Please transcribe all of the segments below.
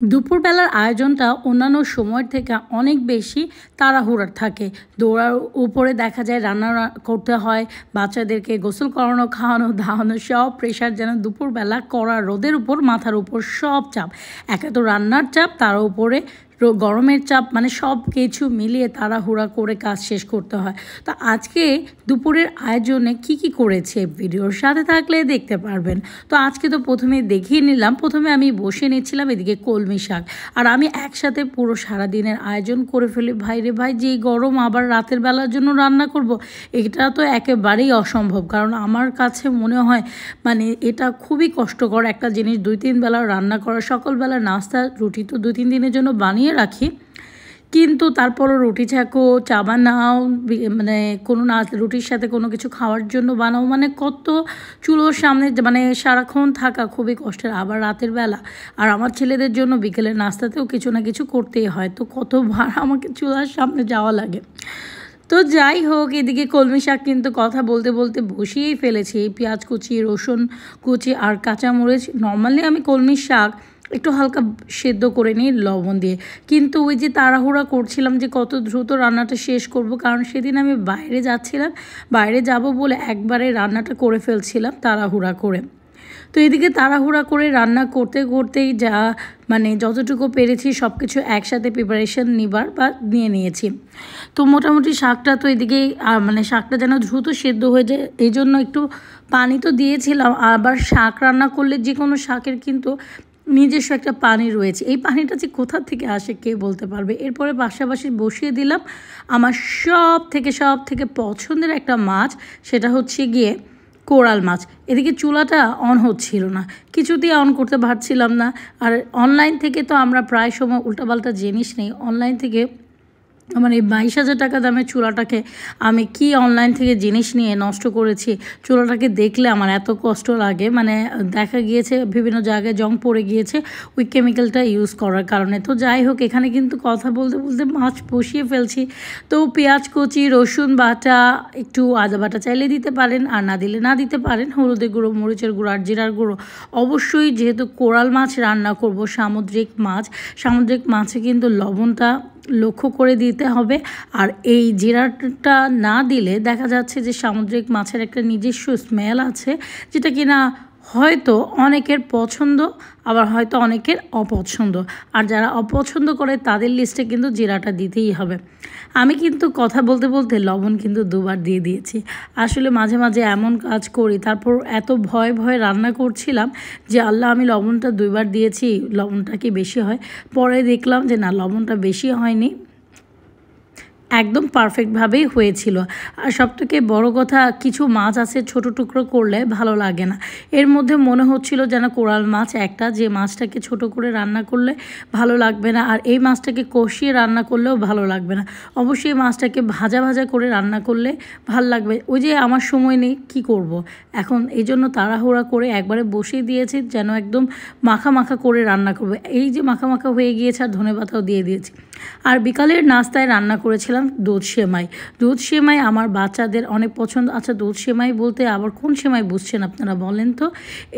দুপুরবেলার আয়োজনটা অন্যান্য সময়ের থেকে অনেক বেশি তাড়াহুড়ার থাকে। দৌড়ার উপরে দেখা যায় রান্না করতে হয়, বাচ্চাদেরকে গোসল করানো, খাওয়ানো, দাওয়ানো সব প্রেশার যেন দুপুরবেলা কড়া রোদের উপর মাথার উপর সব চাপ। একে তো রান্নার চাপ, তার উপরে গরমের চাপ, মানে সব কিছু মিলিয়ে তাড়াহুড়া করে কাজ শেষ করতে হয়। তো আজকে দুপুরের আয়োজনে কি করেছে ভিডিওর সাথে থাকলে দেখতে পারবেন। তো আজকে তো প্রথমে দেখিয়ে নিলাম, প্রথমে আমি বসে নিচ্ছিলাম এদিকে কলমি শাক, আর আমি একসাথে পুরো সারাদিনের আয়োজন করে ফেলি। ভাই রে ভাই, যেই গরম, আবার রাতের বেলার জন্য রান্না করব, এটা তো একেবারেই অসম্ভব। কারণ আমার কাছে মনে হয় মানে এটা খুবই কষ্টকর একটা জিনিস, 2-3 বেলা রান্না করা। সকালবেলা নাস্তা রুটি তো 2-3 দিনের জন্য বানিয়ে রাখি, কিন্তু তারপরও রুটি ছাঁকো, চা বানাও, মানে কোনো না রুটির সাথে কোনো কিছু খাওয়ার জন্য বানাও, মানে কত চুলোর সামনে মানে সারাক্ষণ থাকা খুবই কষ্টের। আবার রাতের বেলা, আর আমার ছেলেদের জন্য বিকেলের নাস্তাতেও কিছু না কিছু করতেই হয়, তো কতবার আমাকে চুলার সামনে যাওয়া লাগে। তো যাই হোক, এদিকে কলমি শাক কিন্তু কথা বলতে বলতে বসিয়েই ফেলেছি। পেঁয়াজ কুচি, রসুন কুচি আর কাঁচামরিচ। নর্মালি আমি কলমি শাক একটু হালকা সেদ্ধ করে নিই লবণ দিয়ে, কিন্তু ওই যে তাড়াহুড়া করছিলাম যে কত দ্রুত রান্নাটা শেষ করব, কারণ সেদিন আমি বাইরে যাচ্ছিলাম, বাইরে যাব বলে একবারে রান্নাটা করে ফেলছিলাম তাড়াহুড়া করে। তো এদিকে তাড়াহুড়া করে রান্না করতে করতেই যা মানে যতটুকু পেরেছি সব কিছু একসাথে প্রিপারেশন নিয়ে নিয়েছি। তো মোটামুটি শাকটা তো এদিকে মানে শাকটা যেন দ্রুত সেদ্ধ হয়ে যায়, এই জন্য একটু পানি তো দিয়েছিলাম। আবার শাক রান্না করলে যে কোনো শাকের কিন্তু নিজস্ব একটা পানি রয়েছে, এই পানিটা যে কোথা থেকে আসে কে বলতে পারবে। এরপরে পাশাপাশি বসিয়ে দিলাম আমার সব থেকে পছন্দের একটা মাছ, সেটা হচ্ছে গিয়ে কোরাল মাছ। এদিকে চুলাটা অন হচ্ছিল না, কিছুতেই অন করতে পারছিলাম না। আর অনলাইন থেকে তো আমরা প্রায় সময় উল্টাপাল্টা জিনিস নেই, অনলাইন থেকে আমার এই 22,000 টাকা দামের চুলাটাকে আমি কি অনলাইন থেকে জিনিস নিয়ে নষ্ট করেছি। চুলাটাকে দেখলে আমার এত কষ্ট লাগে, মানে দেখা গিয়েছে বিভিন্ন জায়গায় জং পড়ে গিয়েছে ওই কেমিক্যালটা ইউজ করার কারণে। তো যাই হোক, এখানে কিন্তু কথা বলতে বলতে মাছ বসিয়ে ফেলছি। তো পেঁয়াজ কুচি, রসুন বাটা, একটু আদা বাটা চাইলে দিতে পারেন, আর না দিলে না দিতে পারেন। হলুদের গুঁড়ো, মরিচের গুঁড়ো আর জিরার গুঁড়ো। অবশ্যই যেহেতু কোরাল মাছ রান্না করব, সামুদ্রিক মাছে কিন্তু লবণটা লক্ষ্য করে দিতে হবে। আর এই জিরাটা না দিলে দেখা যাচ্ছে যে সামুদ্রিক মাছের একটা নিজস্ব স্মেল আছে, যেটা কিনা হয়তো অনেকের পছন্দ, আবার হয়তো অনেকের অপছন্দ। আর যারা অপছন্দ করে তাদের লিস্টে কিন্তু জিরাটা দিতেই হবে। আমি কিন্তু কথা বলতে বলতে লবণ কিন্তু 2বার দিয়ে দিয়েছি। আসলে মাঝে মাঝে এমন কাজ করি, তারপর এত ভয়ে রান্না করছিলাম যে আল্লাহ, আমি লবণটা 2বার দিয়েছি, লবণটা কি বেশি হয়? পরে দেখলাম যে না, লবণটা বেশি হয়নি, একদম পারফেক্টভাবেই হয়েছিল। আর সবথেকে বড় কথা, কিছু মাছ আছে ছোট টুকরো করলে ভালো লাগে না। এর মধ্যে মনে হচ্ছিল যেন কোরাল মাছ একটা, যে মাছটাকে ছোট করে রান্না করলে ভালো লাগবে না, আর এই মাছটাকে কষিয়ে রান্না করলেও ভালো লাগবে না। অবশ্যই মাছটাকে ভাজা করে রান্না করলে ভাল লাগবে। ওই যে আমার সময় নেই, কি করব এখন, এই জন্য তাড়াহুড়া করে একবারে বসিয়ে দিয়েছি যেন একদম মাখা করে রান্না করবো। এই যে মাখা হয়ে গিয়েছে, আর ধনেপাতাও দিয়ে দিয়েছি। আর বিকালের নাস্তায় রান্না করেছিলাম দুধ সেমাই। আমার বাচ্চাদের অনেক পছন্দ। আচ্ছা, দুধ সেমাই বলতে আবার কোন সেমাই বুঝছেন আপনারা বলেন তো?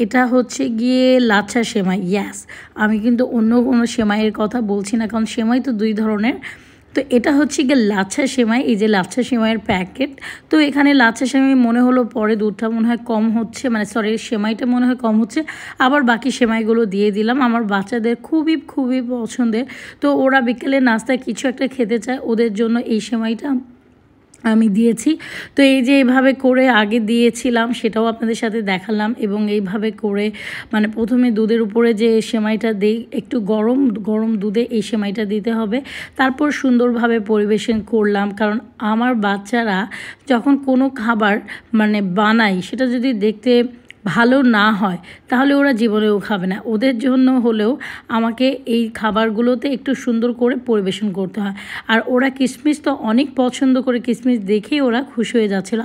এটা হচ্ছে গিয়ে লাচ্ছা সেমাই। ইয়াস, আমি কিন্তু অন্য কোনো সেমাইয়ের কথা বলছি না, কারণ সেমাই তো 2 ধরনের। তো এটা হচ্ছে গিয়ে লাচ্ছা সেমাই, এই যে লাচ্ছা সেমাইয়ের প্যাকেট। তো এখানে লাচ্ছা সেমাই মনে হলো, পরে দুধটা মনে হয় কম হচ্ছে, মানে সরি, সেমাইটা মনে হয় কম হচ্ছে, আবার বাকি সেমাইগুলো দিয়ে দিলাম। আমার বাচ্চাদের খুবই পছন্দের, তো ওরা বিকেলে নাস্তায় কিছু একটা খেতে চায়, ওদের জন্য এই সেমাইটা আমি দিয়েছি। তো এই যে এইভাবে করে আগে দিয়েছিলাম, সেটাও আপনাদের সাথে দেখালাম। এবং এইভাবে করে মানে প্রথমে দুধের উপরে যে সেমাইটা দিই, একটু গরম দুধে এই সেমাইটা দিতে হবে, তারপর সুন্দরভাবে পরিবেশন করলাম। কারণ আমার বাচ্চারা যখন কোনো খাবার মানে বানাই, সেটা যদি দেখতে ভালো না হয় তাহলে ওরা জীবনেও খাবে না। ওদের জন্য হলেও আমাকে এই খাবারগুলোতে একটু সুন্দর করে পরিবেশন করতে হয়। আর ওরা কিশমিশ তো অনেক পছন্দ করে, কিশমিশ দেখেই ওরা খুশি হয়ে যাচ্ছিল।